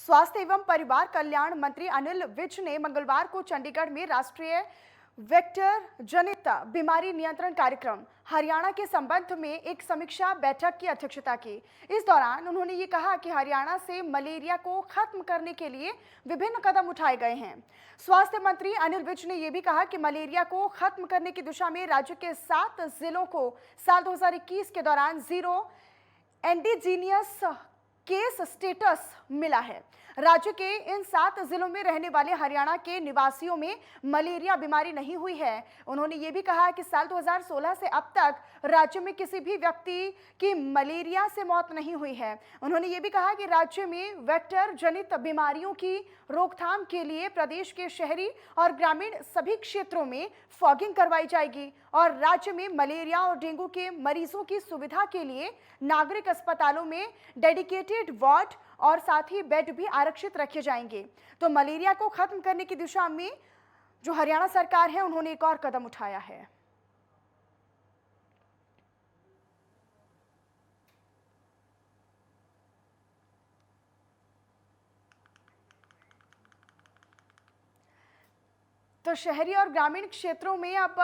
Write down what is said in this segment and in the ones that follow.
स्वास्थ्य एवं परिवार कल्याण मंत्री अनिल विज ने मंगलवार को चंडीगढ़ में राष्ट्रीय वेक्टर जनित बीमारी नियंत्रण कार्यक्रम हरियाणा के संबंध में एक समीक्षा बैठक की अध्यक्षता की। इस दौरान उन्होंने ये कहा कि हरियाणा से मलेरिया को खत्म करने के लिए विभिन्न कदम उठाए गए हैं। स्वास्थ्य मंत्री अनिल विज ने यह भी कहा कि मलेरिया को खत्म करने की दिशा में राज्य के 7 जिलों को साल 2021 के दौरान जीरो एंडीजीनियस केस स्टेटस मिला है। राज्य के इन 7 जिलों में रहने वाले हरियाणा के निवासियों में मलेरिया बीमारी नहीं हुई है। उन्होंने ये भी कहा कि साल 2016 से अब तक राज्य में किसी भी व्यक्ति की मलेरिया से मौत नहीं हुई है। उन्होंने ये भी कहा कि राज्य में वेक्टर जनित बीमारियों की रोकथाम के लिए प्रदेश के शहरी और ग्रामीण सभी क्षेत्रों में फॉगिंग करवाई जाएगी और राज्य में मलेरिया और डेंगू के मरीजों की सुविधा के लिए नागरिक अस्पतालों में डेडिकेटेड वार्ड और साथ ही बेड भी आरक्षित रखे जाएंगे। तो मलेरिया को खत्म करने की दिशा में जो हरियाणा सरकार है उन्होंने एक और कदम उठाया है। तो शहरी और ग्रामीण क्षेत्रों में अब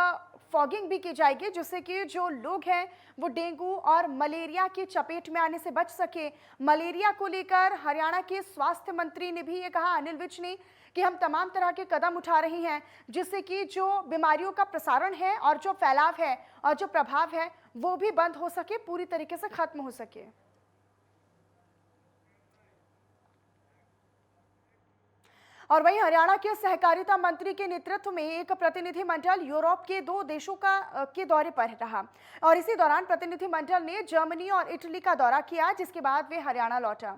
फॉगिंग भी की जाएगी, जिससे कि जो लोग हैं वो डेंगू और मलेरिया की चपेट में आने से बच सके। मलेरिया को लेकर हरियाणा के स्वास्थ्य मंत्री ने भी ये कहा, अनिल विज ने, कि हम तमाम तरह के कदम उठा रहे हैं जिससे कि जो बीमारियों का प्रसारण है और जो फैलाव है और जो प्रभाव है वो भी बंद हो सके, पूरी तरीके से खत्म हो सके। और वहीं हरियाणा के सहकारिता मंत्री के नेतृत्व में एक प्रतिनिधिमंडल यूरोप के 2 देशों के दौरे पर रहा और इसी दौरान प्रतिनिधिमंडल ने जर्मनी और इटली का दौरा किया, जिसके बाद वे हरियाणा लौटा।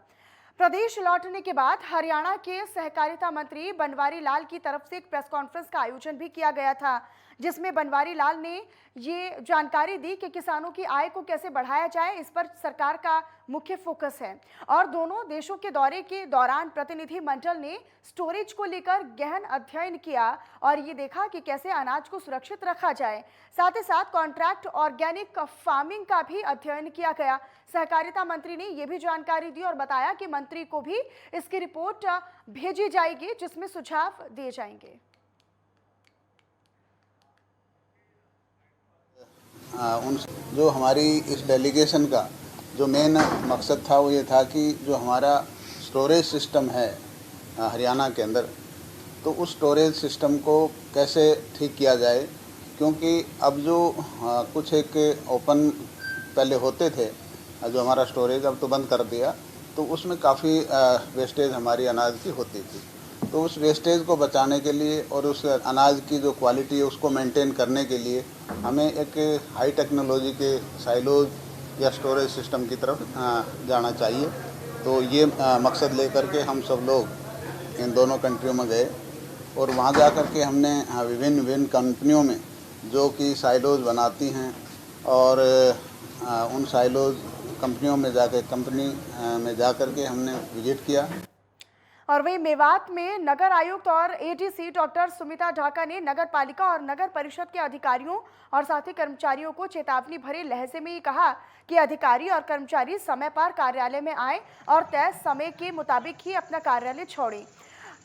प्रदेश लौटने के बाद हरियाणा के सहकारिता मंत्री बनवारी लाल की तरफ से एक प्रेस कॉन्फ्रेंस का आयोजन भी किया गया था, जिसमें बनवारी लाल ने ये जानकारी दी कि किसानों की आय को कैसे बढ़ाया जाए, इस पर सरकार का मुख्य फोकस है। और दोनों देशों के दौरे के दौरान प्रतिनिधि मंडल ने स्टोरेज को लेकर गहन अध्ययन किया और ये देखा कि कैसे अनाज को सुरक्षित रखा जाए। साथ ही साथ कॉन्ट्रैक्ट ऑर्गेनिक फार्मिंग का भी अध्ययन किया गया। सहकारिता मंत्री ने यह भी जानकारी दी और बताया कि मंत्री को भी इसकी रिपोर्ट भेजी जाएगी, जिसमें सुझाव दिए जाएंगे। उन जो हमारी इस डेलीगेशन का जो मेन मकसद था वो ये था कि जो हमारा स्टोरेज सिस्टम है हरियाणा के अंदर, तो उस स्टोरेज सिस्टम को कैसे ठीक किया जाए, क्योंकि अब जो कुछ एक ओपन पहले होते थे जो हमारा स्टोरेज, अब तो बंद कर दिया, तो उसमें काफ़ी वेस्टेज हमारी अनाज की होती थी। तो उस वेस्टेज को बचाने के लिए और उस अनाज की जो क्वालिटी है उसको मेंटेन करने के लिए हमें एक हाई टेक्नोलॉजी के साइलोज या स्टोरेज सिस्टम की तरफ जाना चाहिए। तो ये मकसद लेकर के हम सब लोग इन दोनों कंट्रियों में गए और वहाँ जा कर के हमने विभिन्न विभिन्न कंपनियों में जो कि साइलोज बनाती हैं और उन साइलोज कंपनियों में जाकर के हमने विजिट किया। और वहीं मेवात में नगर आयुक्त और एडीसी डॉक्टर सुमिता ढाका ने नगर पालिका और नगर परिषद के अधिकारियों और साथ ही कर्मचारियों को चेतावनी भरे लहजे में ये कहा कि अधिकारी और कर्मचारी समय पर कार्यालय में आए और तय समय के मुताबिक ही अपना कार्यालय छोड़ें।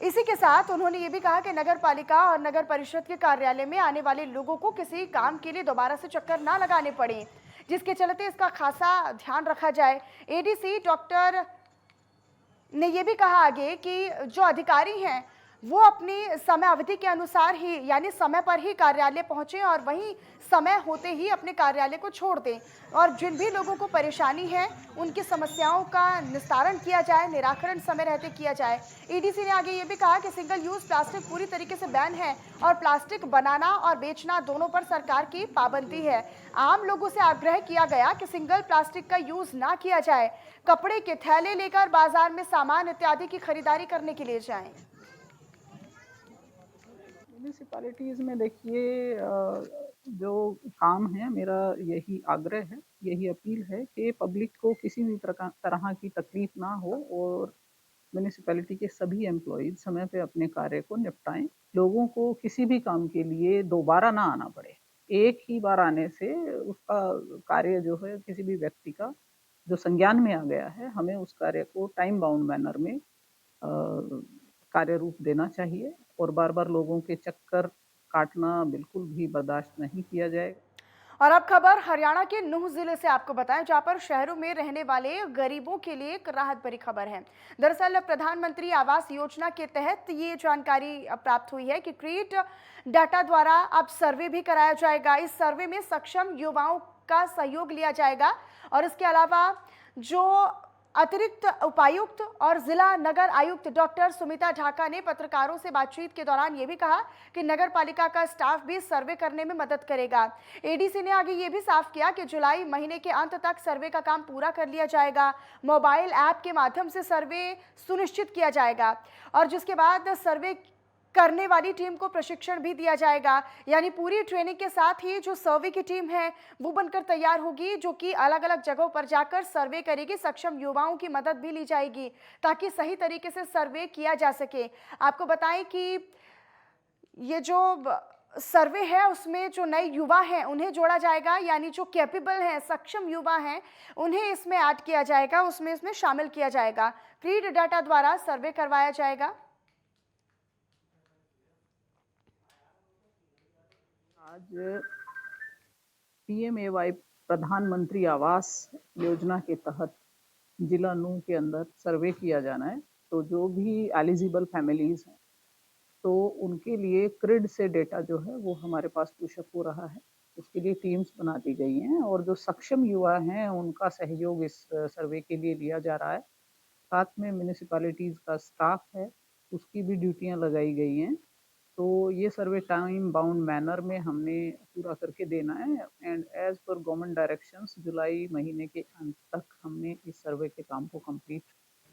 इसी के साथ उन्होंने ये भी कहा कि नगर पालिका और नगर परिषद के कार्यालय में आने वाले लोगों को किसी काम के लिए दोबारा से चक्कर ना लगाने पड़े, जिसके चलते इसका खासा ध्यान रखा जाए। एडीसी डॉक्टर ने यह भी कहा आगे कि जो अधिकारी हैं वो अपनी समय अवधि के अनुसार ही, यानी समय पर ही कार्यालय पहुंचे और वहीं समय होते ही अपने कार्यालय को छोड़ दें और जिन भी लोगों को परेशानी है उनकी समस्याओं का निस्तारण किया जाए, निराकरण समय रहते किया जाए। ईडीसी ने आगे ये भी कहा कि सिंगल यूज प्लास्टिक पूरी तरीके से बैन है और प्लास्टिक बनाना और बेचना दोनों पर सरकार की पाबंदी है। आम लोगों से आग्रह किया गया कि सिंगल प्लास्टिक का यूज ना किया जाए, कपड़े के थैले लेकर बाजार में सामान इत्यादि की खरीदारी करने के लिए जाएं। म्यूनिसिपैलिटीज़ में देखिए जो काम है, मेरा यही आग्रह है, यही अपील है कि पब्लिक को किसी भी तरह की तकलीफ ना हो और म्यूनिसिपैलिटी के सभी एम्प्लॉइज समय पे अपने कार्य को निपटाएं। लोगों को किसी भी काम के लिए दोबारा ना आना पड़े। एक ही बार आने से उसका कार्य जो है किसी भी व्यक्ति का जो संज्ञान में आ गया है, हमें उस कार्य को टाइम बाउंड मैनर में कार्य रूप देना चाहिए और बार-बार लोगों के चक्कर काटना बिल्कुल भी बर्दाश्त नहीं किया जाएगा। और अब खबर हरियाणा के नूंह जिले से आपको बताएं, जहां पर शहरों में रहने वाले गरीबों के लिए एक राहत भरी खबर है। दरअसल प्रधानमंत्री आवास योजना के तहत ये जानकारी प्राप्त हुई है कि क्रीट डाटा द्वारा अब सर्वे भी कराया जाएगा। इस सर्वे में सक्षम युवाओं का सहयोग लिया जाएगा और इसके अलावा जो अतिरिक्त उपायुक्त और जिला नगर आयुक्त डॉक्टर सुमिता ढाका ने पत्रकारों से बातचीत के दौरान ये भी कहा कि नगर पालिका का स्टाफ भी सर्वे करने में मदद करेगा। एडीसी ने आगे ये भी साफ किया कि जुलाई महीने के अंत तक सर्वे का काम पूरा कर लिया जाएगा। मोबाइल ऐप के माध्यम से सर्वे सुनिश्चित किया जाएगा और जिसके बाद सर्वे करने वाली टीम को प्रशिक्षण भी दिया जाएगा। यानी पूरी ट्रेनिंग के साथ ही जो सर्वे की टीम है वो बनकर तैयार होगी, जो कि अलग अलग जगहों पर जाकर सर्वे करेगी। सक्षम युवाओं की मदद भी ली जाएगी ताकि सही तरीके से सर्वे किया जा सके। आपको बताएं कि ये जो सर्वे है उसमें जो नए युवा हैं उन्हें जोड़ा जाएगा, यानी जो कैपेबल हैं, सक्षम युवा हैं, उन्हें इसमें ऐड किया जाएगा, इसमें शामिल किया जाएगा। क्रीट डाटा द्वारा सर्वे करवाया जाएगा। आज पीएमएवाई प्रधानमंत्री आवास योजना के तहत जिला नूंह के अंदर सर्वे किया जाना है। तो जो भी एलिजिबल फैमिलीज हैं तो उनके लिए क्रिड से डेटा जो है वो हमारे पास पुशअप हो रहा है। उसके लिए टीम्स बना दी गई हैं और जो सक्षम युवा हैं उनका सहयोग इस सर्वे के लिए लिया जा रहा है। साथ में म्यूनिसिपैलिटीज़ का स्टाफ है, उसकी भी ड्यूटियां लगाई गई हैं। तो ये सर्वे टाइम बाउंड मैनर में हमने पूरा करके देना है and as per government directions जुलाई महीने के अंत तक हमने इस सर्वे के काम को कंप्लीट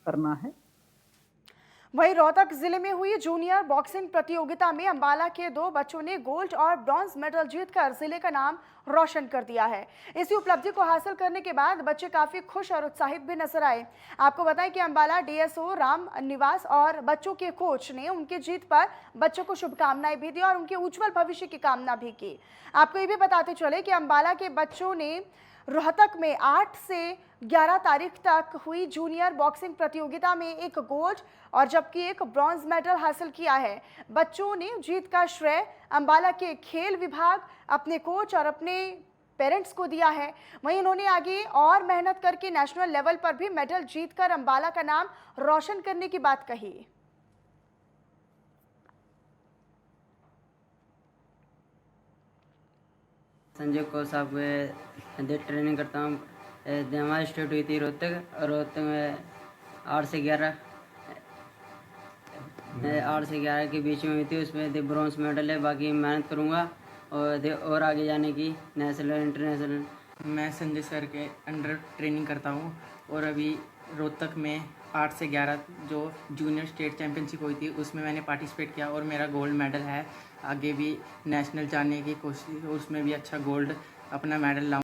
करना है। वहीं रोहतक जिले में हुई जूनियर बॉक्सिंग प्रतियोगिता में अंबाला के 2 बच्चों ने गोल्ड और ब्रॉन्ज मेडल जीतकर जिले का नाम रोशन कर दिया है। इसी उपलब्धि को हासिल करने के बाद बच्चे काफी खुश और उत्साहित भी नजर आए। आपको बताएं कि अंबाला डीएसओ राम निवास और बच्चों के कोच ने उनकी जीत पर बच्चों को शुभकामनाएं भी दी और उनके उज्जवल भविष्य की कामना भी की। आपको ये भी बताते चले कि अंबाला के बच्चों ने रोहतक में 8 से 11 तारीख तक हुई जूनियर बॉक्सिंग प्रतियोगिता में एक गोल्ड और जबकि एक ब्रॉन्ज मेडल हासिल किया है। बच्चों ने जीत का श्रेय अंबाला के खेल विभाग, अपने कोच और अपने पेरेंट्स को दिया है। वहीं उन्होंने आगे और मेहनत करके नेशनल लेवल पर भी मेडल जीतकर अंबाला का नाम रोशन करने की बात कही। संजय को साहब ट्रेनिंग करता हूँ। हमारी स्टेट हुई थी रोहतक में 8 से 11 के बीच में हुई थी। उसमें ब्रॉन्ज मेडल है। बाकी मेहनत करूँगा और आगे जाने की नेशनल इंटरनेशनल। मैं संजय सर के अंडर ट्रेनिंग करता हूँ और अभी रोहतक में 8 से 11 जो जूनियर स्टेट चैम्पियनशिप हुई थी उसमें मैंने पार्टिसिपेट किया और मेरा गोल्ड मेडल है। आगे भी नेशनल जाने की कोशिश, उसमें भी अच्छा गोल्ड अपना मेडल लाऊं।